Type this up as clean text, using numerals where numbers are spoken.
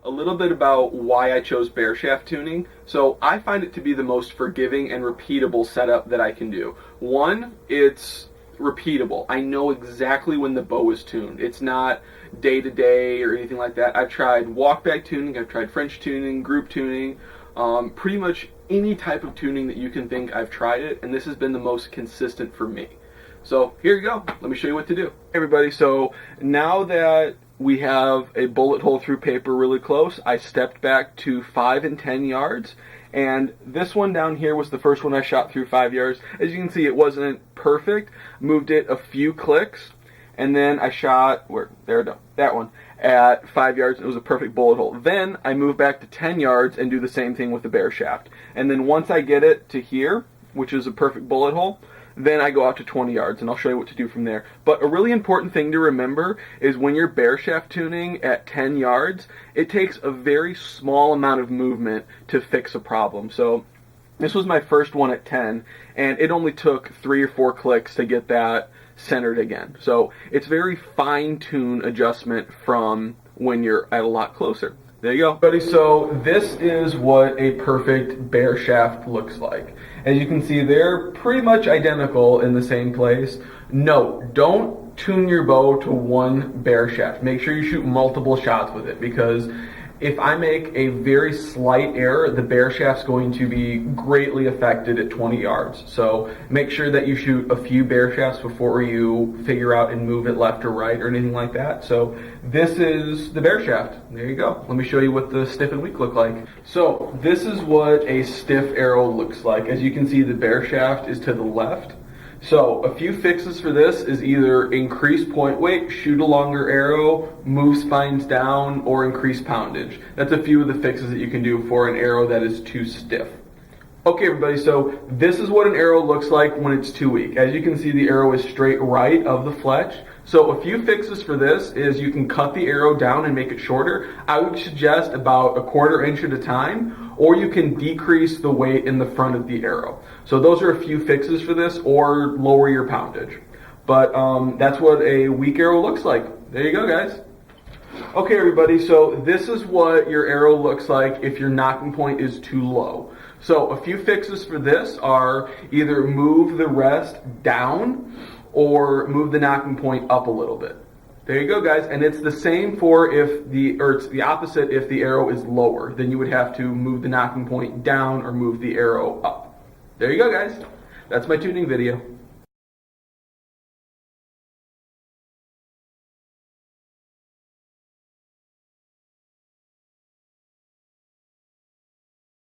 A little bit about why I chose bareshaft tuning. So I find it to be the most forgiving and repeatable setup that I can do. One, it's repeatable. I know exactly when the bow is tuned. It's not day to day or anything like that. I've tried walk back tuning, I've tried French tuning, group tuning, pretty much any type of tuning that you can think, I've tried it, and this has been the most consistent for me. So here you go. Let me show you what to do. Hey everybody, so now that we have a bullet hole through paper really close, I stepped back to 5 and 10 yards, and this one down here was the first one I shot through 5 yards. As you can see, it wasn't perfect. Moved it a few clicks, and then I shot, that one, at 5 yards, and it was a perfect bullet hole. Then I move back to 10 yards and do the same thing with the bareshaft. And then once I get it to here, which is a perfect bullet hole, then I go out to 20 yards, and I'll show you what to do from there. But a really important thing to remember is when you're bareshaft tuning at 10 yards, it takes a very small amount of movement to fix a problem. So this was my first one at 10, and it only took 3 or 4 clicks to get that centered again. So it's very fine-tuned adjustment from when you're at a lot closer. There you go. Buddy, so this is what a perfect bareshaft looks like. As you can see, they're pretty much identical in the same place. No, don't tune your bow to one bareshaft. Make sure you shoot multiple shots with it, because if I make a very slight error, the bareshaft's going to be greatly affected at 20 yards. So make sure that you shoot a few bareshafts before you figure out and move it left or right or anything like that. So this is the bareshaft. There you go. Let me show you what the stiff and weak look like. So this is what a stiff arrow looks like. As you can see, the bareshaft is to the left. So a few fixes for this is either increase point weight, shoot a longer arrow, move spines down, or increase poundage. That's a few of the fixes that you can do for an arrow that is too stiff. Okay everybody, so this is what an arrow looks like when it's too weak. As you can see, the arrow is straight right of the fletch. So a few fixes for this is you can cut the arrow down and make it shorter. I would suggest about 1/4 inch at a time, or you can decrease the weight in the front of the arrow. So those are a few fixes for this, or lower your poundage. But that's what a weak arrow looks like. There you go, guys. Okay everybody, so this is what your arrow looks like if your knocking point is too low. So a few fixes for this are either move the rest down or move the knocking point up a little bit. There you go, guys. And it's the same for it's the opposite if the arrow is lower. Then you would have to move the knocking point down or move the arrow up. There you go, guys. That's my tuning video.